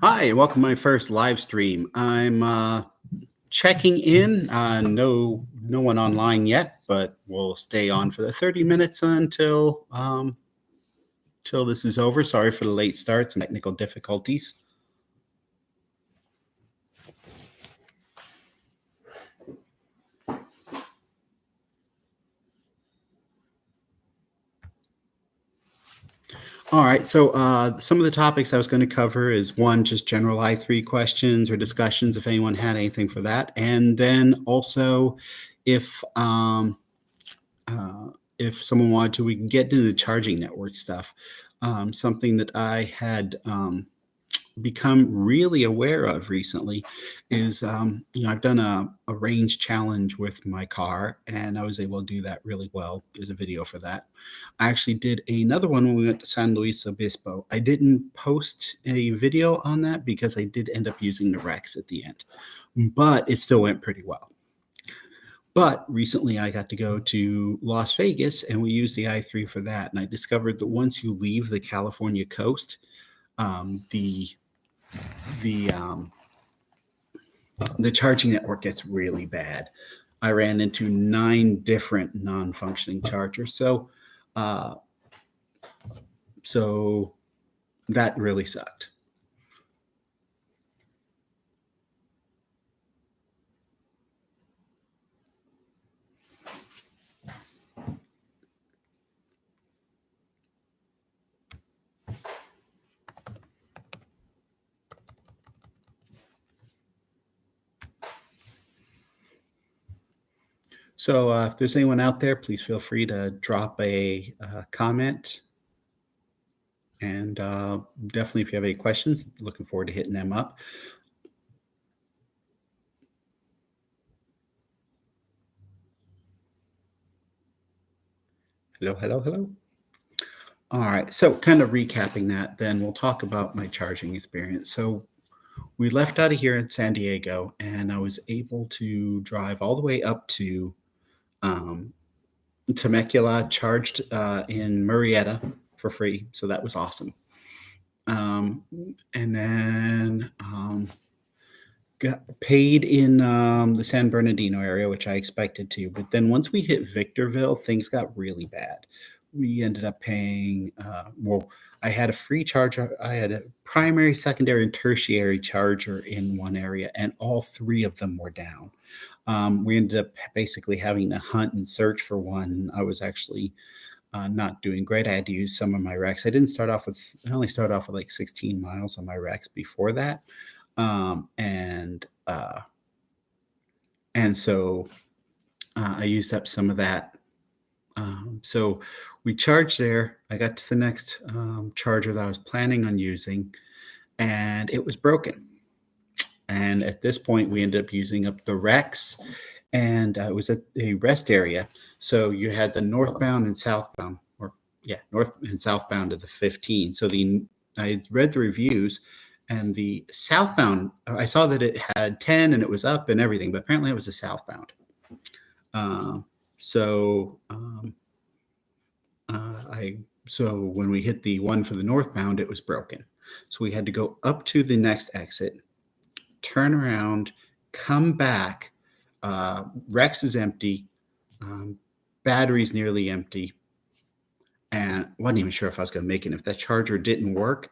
Hi, welcome to my first live stream. I'm checking in. No one online yet, but we'll stay on for the 30 minutes until this is over. Sorry for the late start, some technical difficulties. All right, so some of the topics I was going to cover is one, just general i3 questions or discussions if anyone had anything for that, and then also if um, if someone wanted to, we can get into the charging network stuff. Something that I had become really aware of recently is, I've done a range challenge with my car, and I was able to do that really well. There's a video for that. I actually did another one when we went to San Luis Obispo. I didn't post a video on that because I did end up using the Rex at the end, but it still went pretty well. But recently I got to go to Las Vegas and we used the i3 for that. And I discovered that once you leave the California coast, the charging network gets really bad. I ran into 9 different non-functioning chargers. So that really sucked. So if there's anyone out there, please feel free to drop a comment. And definitely, if you have any questions, looking forward to hitting them up. Hello, hello, hello. All right. So kind of recapping that, then we'll talk about my charging experience. So we left out of here in San Diego, and I was able to drive all the way up to Temecula, charged in Murrieta for free. So that was awesome. And then got paid in the San Bernardino area, which I expected to. But then once we hit Victorville, things got really bad. We ended up paying, I had a free charger. I had a primary, secondary, and tertiary charger in one area, and all 3 of them were down. We ended up basically having to hunt and search for one. I was actually not doing great. I had to use some of my Rex. I only started off with like 16 miles on my Rex before that. And so I used up some of that. So we charged there. I got to the next charger that I was planning on using, and it was broken. And at this point, we ended up using up the Rex, and it was at a rest area. So you had the northbound and southbound, north and southbound of the 15. So I read the reviews, and the southbound, I saw that it had 10 and it was up and everything, but apparently it was a southbound. So when we hit the one for the northbound, it was broken. So we had to go up to the next exit, turn around, come back. Rex is empty. Battery's nearly empty. And wasn't even sure if I was going to make it. If that charger didn't work,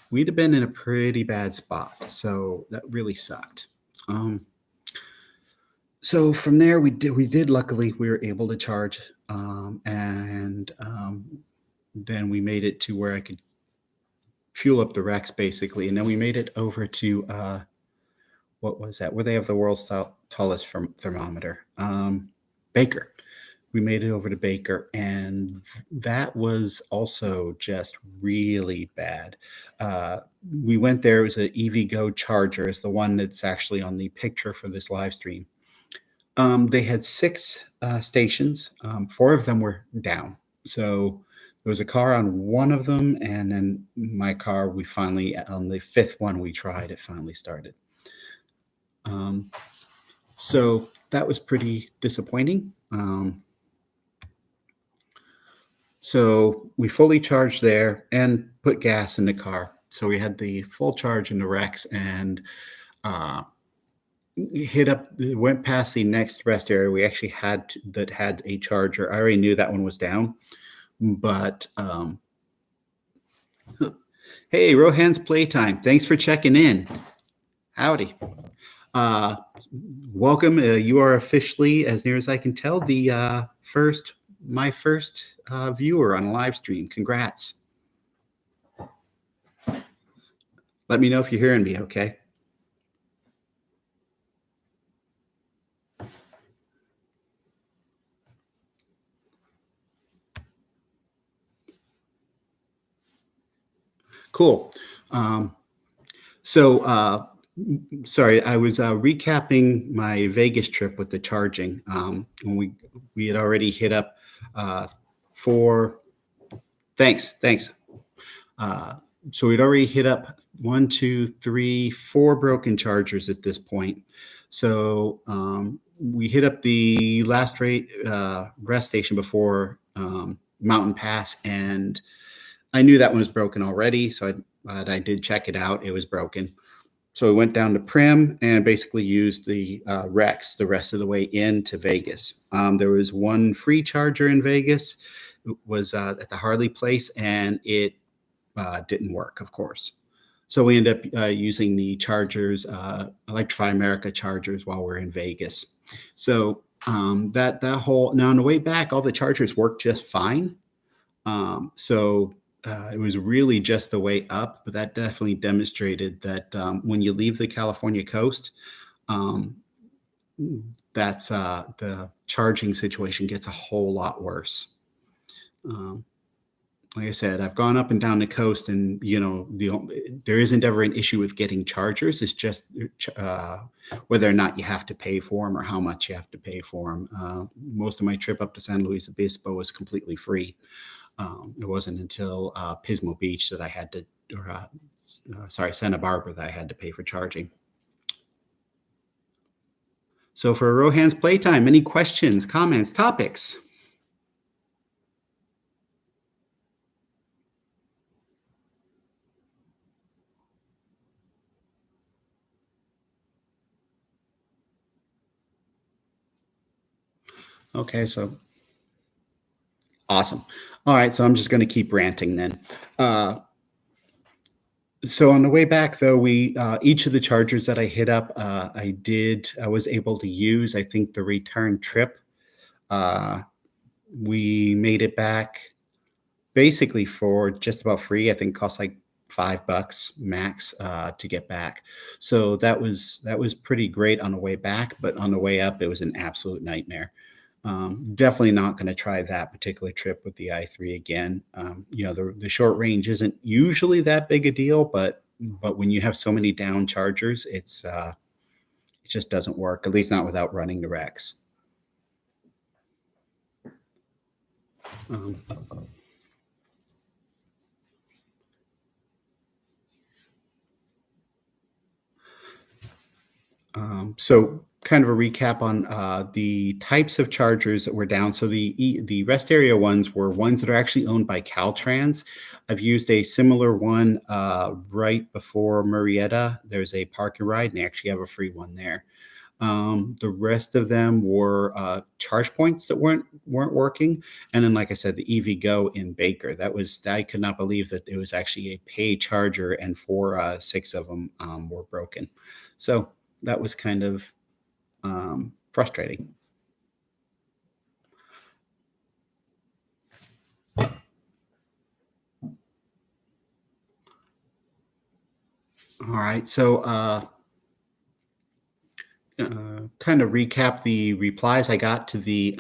we'd have been in a pretty bad spot. So that really sucked. So from there, luckily, we were able to charge. And then we made it to where I could fuel up the Rex, basically. And then we made it over to, what was that? Where they have the world's tallest thermometer. Baker. We made it over to Baker, and that was also just really bad. We went there. It was an EVgo charger. It's the one that's actually on the picture for this live stream. They had 6 stations. 4 of them were down. So there was a car on one of them, and then my car, on the 5th one we tried, it finally started. So that was pretty disappointing. So we fully charged there and put gas in the car. So we had the full charge in the Rex and uh, hit up, went past the next rest area. We actually that had a charger. I already knew that one was down, but hey, Rohan's Playtime. Thanks for checking in. Howdy. Uh, welcome. You are officially, as near as I can tell, the my first viewer on a live stream. Congrats. Let me know if you're hearing me, okay? Cool. Sorry, I was recapping my Vegas trip with the charging. When we had already hit up four. Thanks. Uh, so we'd already hit up 1, 2, 3, 4 broken chargers at this point. So we hit up the last rest station before Mountain Pass, and I knew that one was broken already. So I did check it out. It was broken. So we went down to Prim and basically used the Rex the rest of the way into Vegas. There was one free charger in Vegas. It was at the Harley place, and it didn't work, of course. So we ended up using the chargers, Electrify America chargers, while we're in Vegas. So that whole, now on the way back, all the chargers worked just fine. It was really just the way up, but that definitely demonstrated that when you leave the California coast, that's the charging situation gets a whole lot worse. Like I said, I've gone up and down the coast, and there isn't ever an issue with getting chargers. It's just whether or not you have to pay for them or how much you have to pay for them. Most of my trip up to San Luis Obispo was completely free. It wasn't until Pismo Beach that I had to, Santa Barbara, that I had to pay for charging. So for Rohan's Playtime, any questions, comments, topics? Okay, so awesome. All right, so I'm just going to keep ranting then. So on the way back, though, we each of the chargers that I hit up, I was able to use. I think the return trip, we made it back basically for just about free. I think it cost like $5 max to get back. So that was pretty great on the way back, but on the way up, it was an absolute nightmare. Definitely not going to try that particular trip with the i3 again. The short range isn't usually that big a deal, but when you have so many down chargers, it just doesn't work, at least not without running the Rex. So kind of a recap on the types of chargers that were down. So the rest area ones were ones that are actually owned by Caltrans. I've used a similar one right before Murrieta. There's a park and ride, and they actually have a free one there. The rest of them were charge points that weren't working. And then, like I said, the EVgo in Baker. I could not believe that it was actually a pay charger, and 6 of them were broken. So that was kind of frustrating. All right, so kind of recap the replies I got to the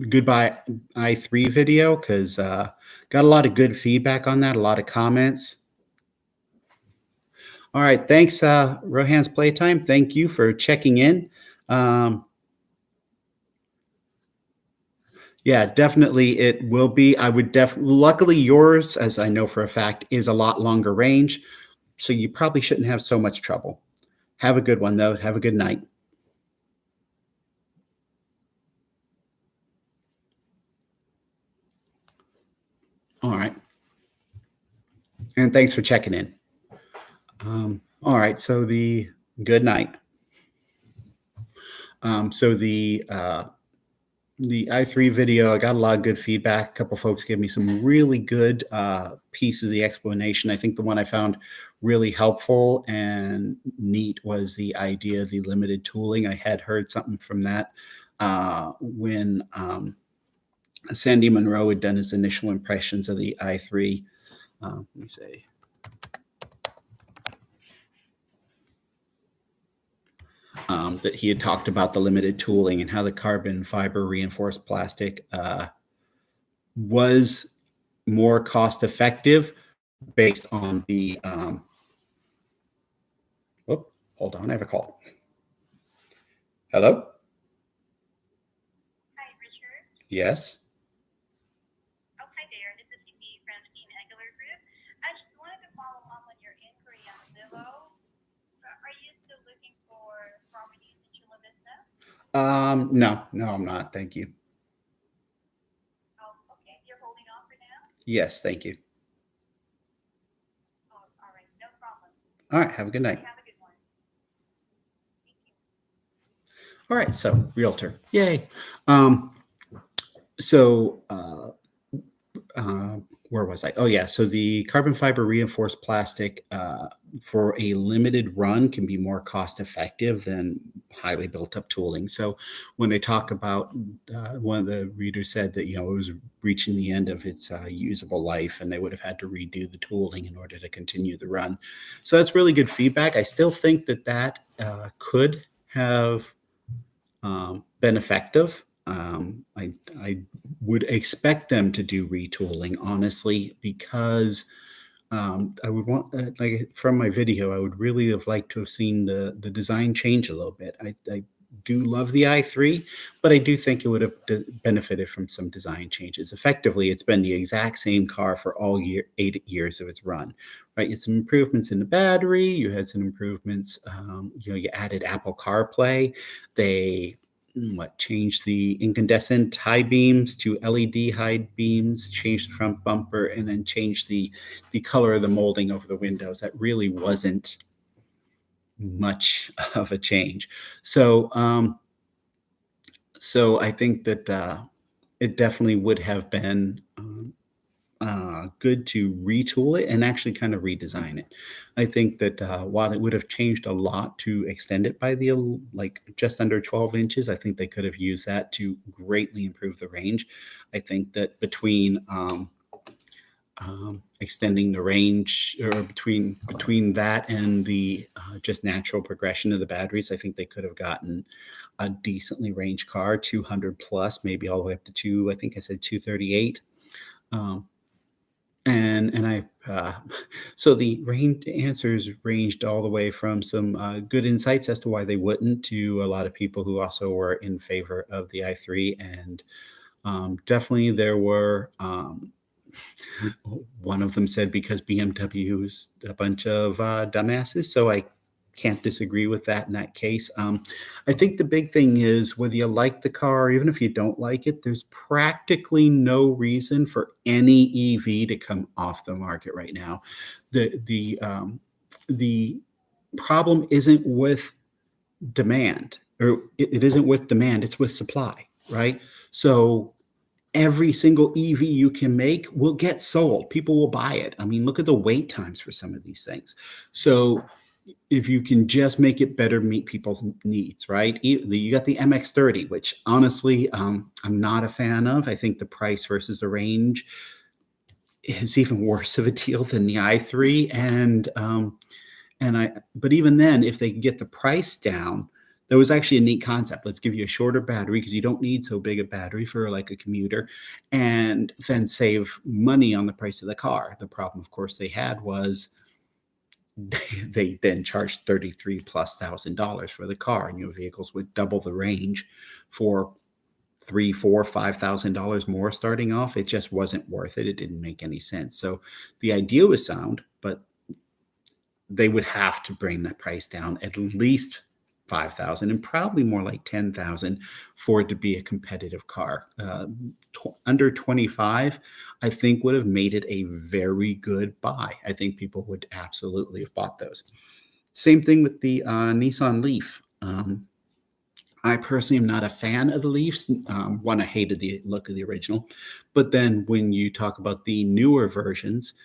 Goodbye i3 video, because got a lot of good feedback on that, a lot of comments. All right, thanks, Rohan's Playtime. Thank you for checking in. Yeah, definitely it will be. Luckily yours, as I know for a fact, is a lot longer range, so you probably shouldn't have so much trouble. Have a good one, though. Have a good night. All right. And thanks for checking in. All right. So the good night. So the i3 video, I got a lot of good feedback. A couple folks gave me some really good pieces of the explanation. I think the one I found really helpful and neat was the idea of the limited tooling. I had heard something from that when Sandy Monroe had done his initial impressions of the i3. Let me say. That he had talked about the limited tooling and how the carbon fiber reinforced plastic was more cost effective based on the hold on, I have a call. Hello? Hi, Richard. Yes. Oh, hi there. This is Phoebe from Team Angular Group. I just wanted to follow up on your inquiry on Zillow. Are you still looking for properties in Chula Vista? No, I'm not. Thank you. Oh, okay. You're holding on for now? Yes, thank you. Oh, all right. No problem. All right, have a good night. Have a good one. Thank you. All right, so realtor. Yay. So where was I? Oh, yeah. So the carbon fiber reinforced plastic for a limited run can be more cost effective than highly built up tooling. So when they talk about, one of the readers said that, it was reaching the end of its usable life and they would have had to redo the tooling in order to continue the run. So that's really good feedback. I still think that could have been effective. I would expect them to do retooling, honestly, because I would want, like from my video, I would really have liked to have seen the design change a little bit. I do love the i3, but I do think it would have benefited from some design changes. Effectively, it's been the exact same car for all 8 years of its run, right? It's some improvements in the battery. You had some improvements. You added Apple CarPlay. They changed the incandescent high beams to LED high beams, changed the front bumper, and then changed the color of the molding over the windows. That really wasn't much of a change. So I think that it definitely would have been good to retool it and actually kind of redesign it. I think that while it would have changed a lot to extend it by the just under 12 inches, I think they could have used that to greatly improve the range. I think that between extending the range, or between that and the just natural progression of the batteries, I think they could have gotten a decently ranged car, 200 plus, maybe all the way up to I think I said 238. Um, and I so the range answers ranged all the way from some good insights as to why they wouldn't, to a lot of people who also were in favor of the i3. And definitely there were one of them said because BMW is a bunch of dumbasses. So I can't disagree with that in that case. I think the big thing is whether you like the car, or even if you don't like it, there's practically no reason for any EV to come off the market right now. The problem isn't with demand, or it isn't with demand, it's with supply, right? So every single EV you can make will get sold. People will buy it. I mean, look at the wait times for some of these things. So if you can just make it better meet people's needs, right? You got the MX-30, which honestly, I'm not a fan of. I think the price versus the range is even worse of a deal than the i3. But even then, if they can get the price down, that was actually a neat concept. Let's give you a shorter battery because you don't need so big a battery for like a commuter, and then save money on the price of the car. The problem, of course, they had was they then charged $33,000+ for the car, and vehicles would double the range for $3,000, $4,000, $5,000 more starting off. It just wasn't worth it. It didn't make any sense. So the idea was sound, but they would have to bring that price down at least 5,000 and probably more like 10,000 for it to be a competitive car. Under 25, I think would have made it a very good buy. I think people would absolutely have bought those. Same thing with the Nissan Leaf. I personally am not a fan of the Leafs. One, I hated the look of the original, but then when you talk about the newer versions,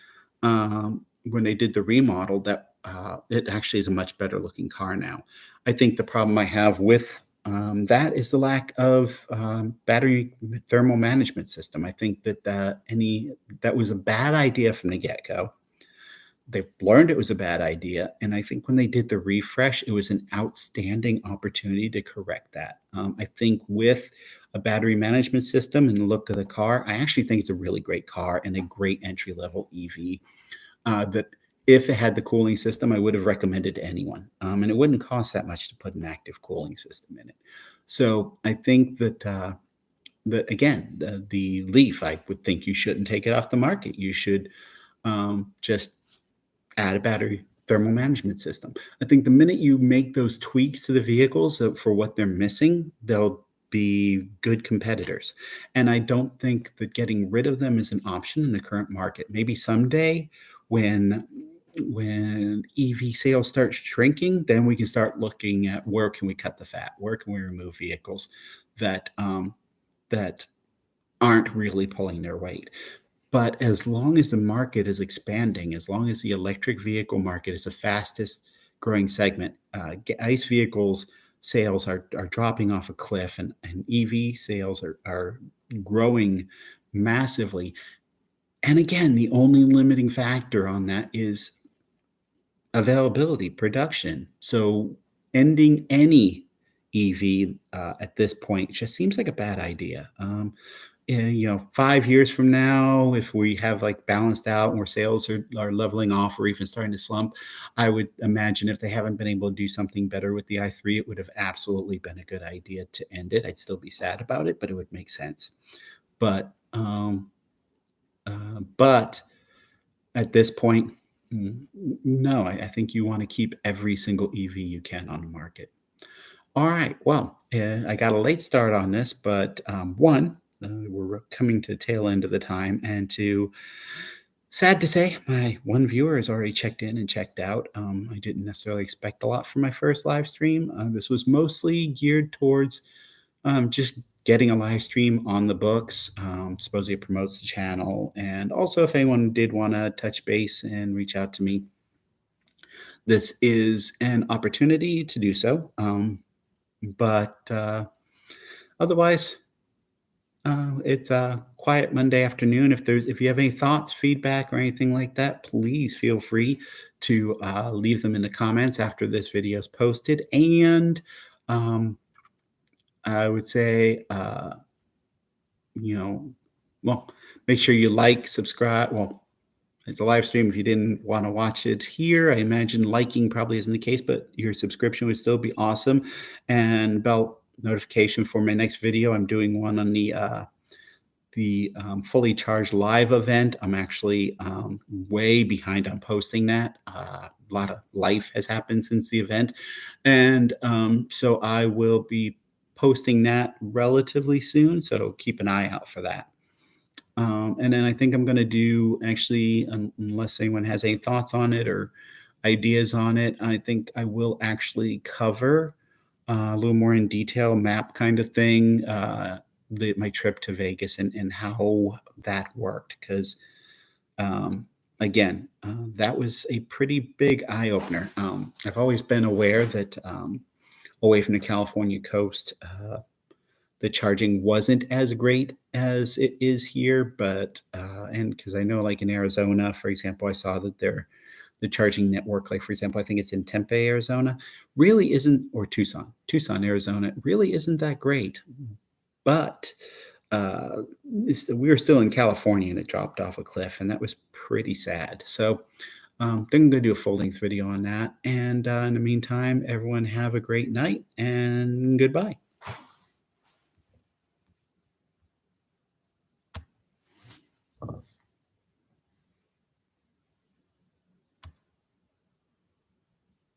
when they did the remodel, that it actually is a much better looking car now. I think the problem I have with that is the lack of battery thermal management system. I think that was a bad idea from the get go. They've learned it was a bad idea, and I think when they did the refresh, it was an outstanding opportunity to correct that. I think with a battery management system and the look of the car, I actually think it's a really great car and a great entry level EV. That if it had the cooling system, I would have recommended to anyone, and it wouldn't cost that much to put an active cooling system in it. So I think that again, the Leaf, I would think you shouldn't take it off the market. You should just add a battery thermal management system. I think the minute you make those tweaks to the vehicles for what they're missing, they'll be good competitors. And I don't think that getting rid of them is an option in the current market. Maybe someday when EV sales start shrinking, then we can start looking at where can we cut the fat, where can we remove vehicles that that aren't really pulling their weight. But as long as the market is expanding, as long as the electric vehicle market is the fastest growing segment, ICE vehicles sales are dropping off a cliff, and EV sales are growing massively. And again, the only limiting factor on that is availability, production. So ending any EV at this point just seems like a bad idea. 5 years from now, if we have like balanced out and where sales are leveling off or even starting to slump, I would imagine if they haven't been able to do something better with the i3, it would have absolutely been a good idea to end it. I'd still be sad about it, but it would make sense. But at this point, no, I think you want to keep every single EV you can on the market. All right. Well, I got a late start on this, but we're coming to the tail end of the time, and sad to say, my one viewer has already checked in and checked out. I didn't necessarily expect a lot from my first live stream. This was mostly geared towards just getting a live stream on the books. Supposedly it promotes the channel, and also if anyone did want to touch base and reach out to me, this is an opportunity to do so. But otherwise, it's a quiet Monday afternoon. If you have any thoughts, feedback, or anything like that, please feel free to leave them in the comments after this video is posted. And I would say, well, make sure you like, subscribe. Well, it's a live stream. If you didn't want to watch it here, I imagine liking probably isn't the case, but your subscription would still be awesome. And bell notification for my next video. I'm doing one on the fully charged live event. I'm actually way behind on posting that. A lot of life has happened since the event. And so I will be posting that relatively soon. So keep an eye out for that. And then I think I'm going to do, actually, unless anyone has any thoughts on it or ideas on it, I think I will actually cover a little more in detail map kind of thing, my trip to Vegas and how that worked. Because again, that was a pretty big eye opener. I've always been aware that away from the California coast, the charging wasn't as great as it is here, but and because I know, like in Arizona, for example, I saw that the charging network, like for example, I think it's in Tempe, Arizona, really isn't, or Tucson, Arizona, really isn't that great. But we were still in California and it dropped off a cliff, and that was pretty sad. So I'm going to do a full length video on that. And in the meantime, everyone have a great night and goodbye.